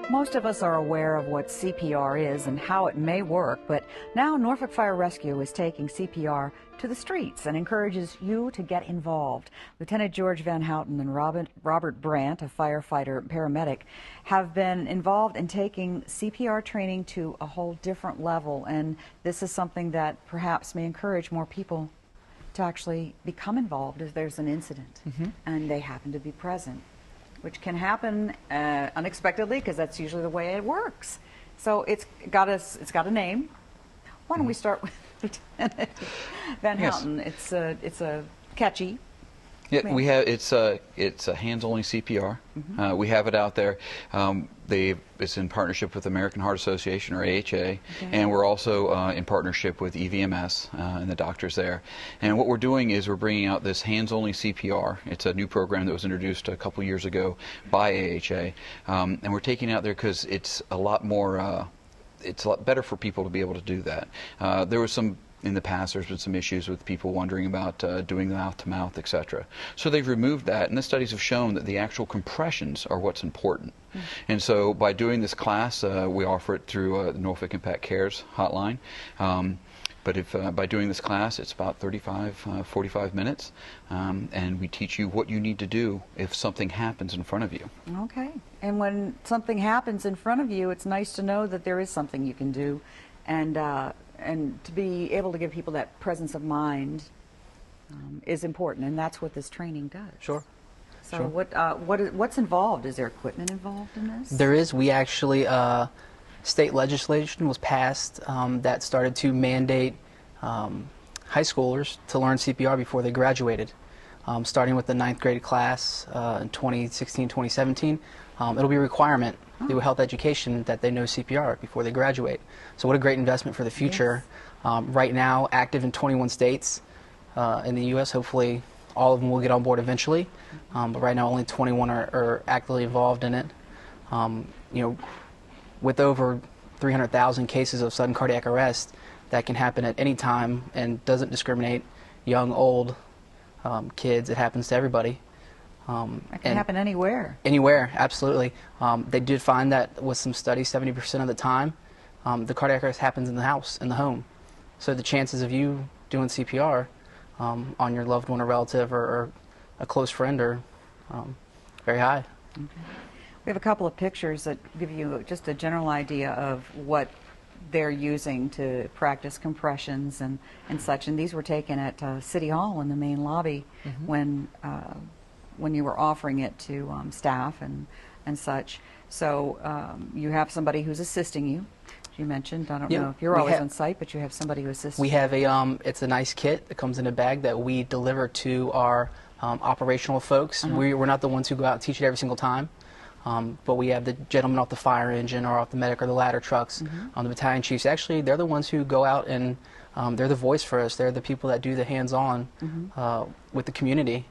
Most of us are aware of what CPR is and how it may work, but now Norfolk Fire Rescue is taking CPR to the streets and encourages you to get involved. Lieutenant George Van Houten and Robert Brandt, a firefighter paramedic, have been involved in taking CPR training to a whole different level, and this is something that perhaps may encourage more people to actually become involved if there's an incident and they happen to be present, which can happen unexpectedly, because that's usually the way it works. So it's got a name. Why don't we start with Lieutenant Van Houten? It's a catchy. Yeah, we have it's a hands-only CPR. We have it out there. It's in partnership with American Heart Association, or AHA, and we're also in partnership with EVMS and the doctors there. And what we're doing is we're bringing out this hands-only CPR. It's a new program that was introduced a couple years ago by AHA, and we're taking it out there because it's a lot more. It's a lot better for people to be able to do that. There was some. In the past, there's been some issues with people wondering about doing the mouth-to-mouth, etc. So they've removed that, and the studies have shown that the actual compressions are what's important. And so by doing this class, we offer it through the Norfolk Impact Cares hotline. But if by doing this class, it's about 45 minutes, and we teach you what you need to do if something happens in front of you. Okay. And when something happens in front of you, it's nice to know that there is something you can do, and to be able to give people that presence of mind is important, and that's what this training does. Sure. So sure. What's involved? Is there equipment involved in this? There is. We actually, state legislation was passed that started to mandate high schoolers to learn CPR before they graduated. Starting with the 9th grade class in 2016-2017, it'll be a requirement through health education that they know CPR before they graduate. So what a great investment for the future. Yes. Right now, active in 21 states in the U.S. Hopefully all of them will get on board eventually. But right now only 21 are actively involved in it. You know, with over 300,000 cases of sudden cardiac arrest that can happen at any time and doesn't discriminate young, old, kids. It happens to everybody. It can happen anywhere. Anywhere, absolutely. They did find that with some studies, 70% of the time, the cardiac arrest happens in the house, in the home. So the chances of you doing CPR on your loved one or relative or a close friend are very high. Okay. We have a couple of pictures that give you just a general idea of what they're using to practice compressions and such. And these were taken at City Hall in the main lobby when you were offering it to staff and such. So you have somebody who's assisting you. You mentioned, I don't know if you're always on site, but you have somebody who assists. We have it's a nice kit that comes in a bag that we deliver to our operational folks. We're not the ones who go out and teach it every single time. But we have the gentlemen off the fire engine or off the medic or the ladder trucks, the battalion chiefs. Actually, they're the ones who go out and they're the voice for us. They're the people that do the hands-on with the community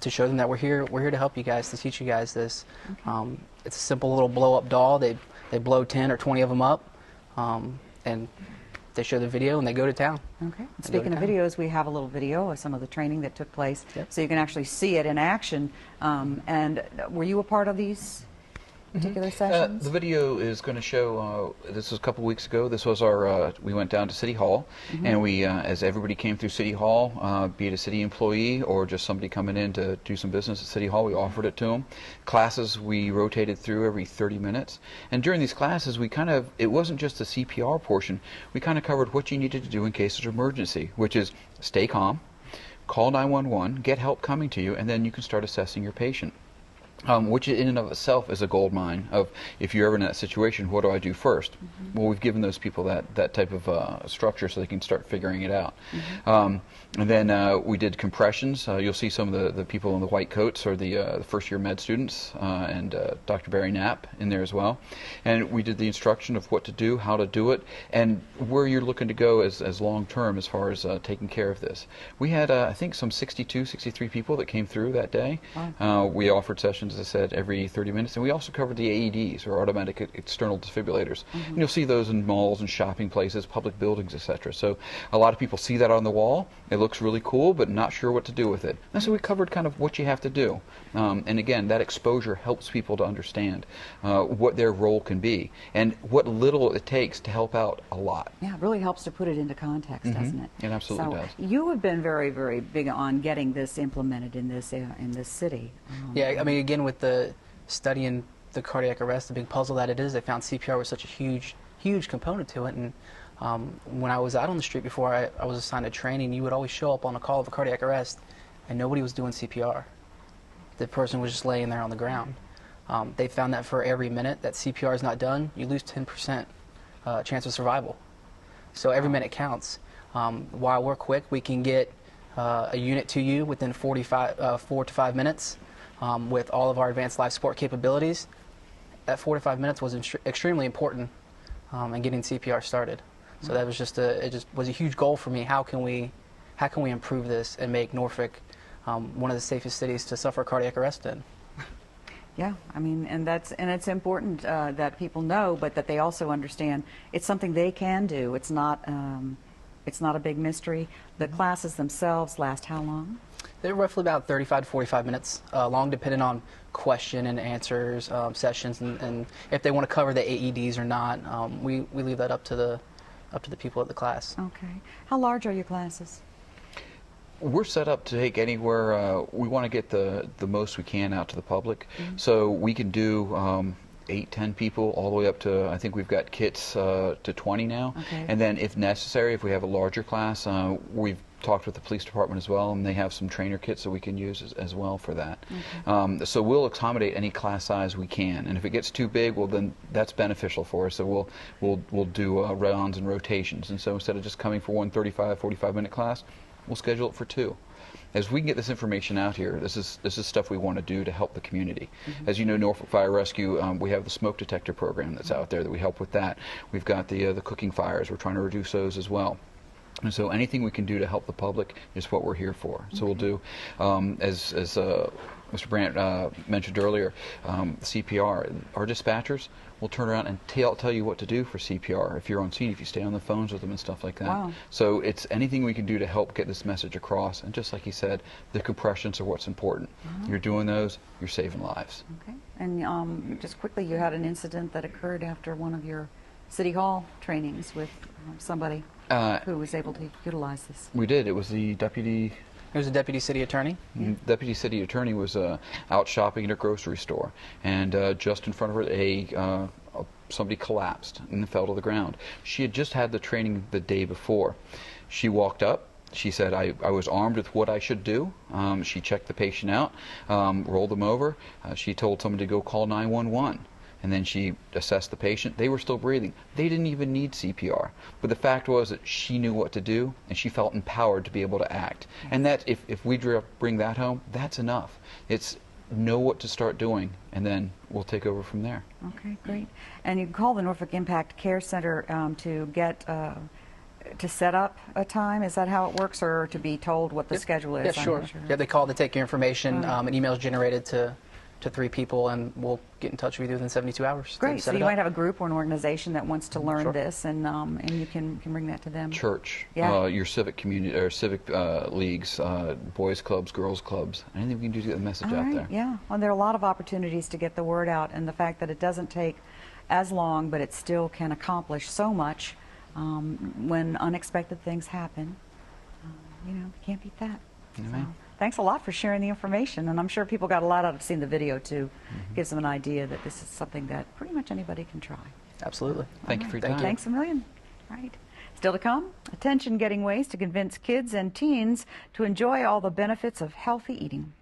to show them that we're here to help you guys, to teach you guys this. It's a simple little blow-up doll. They blow 10 or 20 of them up, and they show the video and they go to town. Okay. Speaking of videos, we have a little video of some of the training that took place, so you can actually see it in action. And were you a part of these particular sessions? The video is going to show, this was a couple weeks ago, this was our, we went down to City Hall, and we, as everybody came through City Hall, be it a city employee or just somebody coming in to do some business at City Hall, we offered it to them. Classes we rotated through every 30 minutes, and during these classes we kind of, it wasn't just the CPR portion, we kind of covered what you needed to do in case of emergency, which is stay calm, call 911, get help coming to you, and then you can start assessing your patient. Which in and of itself is a gold mine of, if you're ever in that situation, what do I do first? Well, we've given those people that type of structure so they can start figuring it out. And then we did compressions. You'll see some of the people in the white coats are the first-year med students, and Dr. Barry Knapp in there as well. And we did the instruction of what to do, how to do it, and where you're looking to go as long-term as far as taking care of this. We had, I think, some 62, 63 people that came through that day. Wow. We offered sessions sessions, as I said, every 30 minutes. And we also covered the AEDs, or automatic external defibrillators. And you'll see those in malls and shopping places, public buildings, etc. So a lot of people see that on the wall. It looks really cool, but not sure what to do with it. And so we covered kind of what you have to do. And again, that exposure helps people to understand what their role can be and what little it takes to help out a lot. Yeah, it really helps to put it into context, doesn't it? It absolutely does. You have been very, very big on getting this implemented in this city. Yeah, I mean, again, with the studying the cardiac arrest, the big puzzle that it is, they found CPR was such a huge component to it. And when I was out on the street before I was assigned to training, you would always show up on a call of a cardiac arrest, and nobody was doing CPR. The person was just laying there on the ground. They found that for every minute that CPR is not done, you lose 10% chance of survival. So every minute counts. While we're quick, we can get a unit to you within 4 to 5 minutes with all of our advanced life support capabilities. That 4 to 5 minutes was extremely important in getting CPR started. So that was it just was a huge goal for me. How can we improve this and make Norfolk one of the safest cities to suffer cardiac arrest in? Yeah, I mean, and it's important that people know, but that they also understand it's something they can do. It's not a big mystery. The classes themselves last how long? They're roughly about 35 to 45 minutes long, depending on question and answers sessions, and if they want to cover the AEDs or not. We leave that up to the people at the class. Okay. How large are your classes? We're set up to take anywhere. We want to get the most we can out to the public, so we can do 8, 10 people all the way up to, I think we've got kits to 20 now. Okay. And then if necessary, if we have a larger class, we've talked with the police department as well, and they have some trainer kits that we can use as well for that. Okay. So we'll accommodate any class size we can, and if it gets too big, well then that's beneficial for us. So we'll do rounds and rotations, and so instead of just coming for one 35, 45-minute class, we'll schedule it for 2. As we can get this information out here, this is stuff we want to do to help the community. As you know, Norfolk Fire Rescue, we have the smoke detector program that's out there that we help with that. We've got the cooking fires. We're trying to reduce those as well. And so anything we can do to help the public is what we're here for. So we'll do, as Mr. Brandt mentioned earlier, CPR. Our dispatchers will turn around and tell you what to do for CPR if you're on scene, if you stay on the phones with them and stuff like that. Wow. So it's anything we can do to help get this message across. And just like he said, the compressions are what's important. You're doing those, you're saving lives. Okay. And just quickly, you had an incident that occurred after one of your City Hall trainings with somebody who was able to utilize this. We did. It was the deputy. It was a deputy city attorney. Deputy city attorney was out shopping at a grocery store, and just in front of her, somebody collapsed and fell to the ground. She had just had the training the day before. She walked up. She said, I was armed with what I should do. She checked the patient out, rolled them over. She told somebody to go call 911. And then she assessed the patient. They were still breathing. They didn't even need CPR. But the fact was that she knew what to do, and she felt empowered to be able to act. And that, if we bring that home, that's enough. It's know what to start doing, and then we'll take over from there. Okay, great. And you can call the Norfolk Impact Care Center to get to set up a time. Is that how it works, or to be told what the schedule is? Yeah, sure. Yeah, they call, they take your information. An email is generated to 3 people, and we'll get in touch with you within 72 hours. Great. So you might have a group or an organization that wants to learn this, and you can bring that to them. Church, your civic community or civic leagues, boys clubs, girls clubs, anything we can do to get the message out there. Yeah. Well, there are a lot of opportunities to get the word out, and the fact that it doesn't take as long, but it still can accomplish so much when unexpected things happen. You can't beat that. So. Thanks a lot for sharing the information, and I'm sure people got a lot out of seeing the video too. Gives them an idea that this is something that pretty much anybody can try. Absolutely. Thank you for your time. Thanks a million. Right. Still to come, attention getting ways to convince kids and teens to enjoy all the benefits of healthy eating.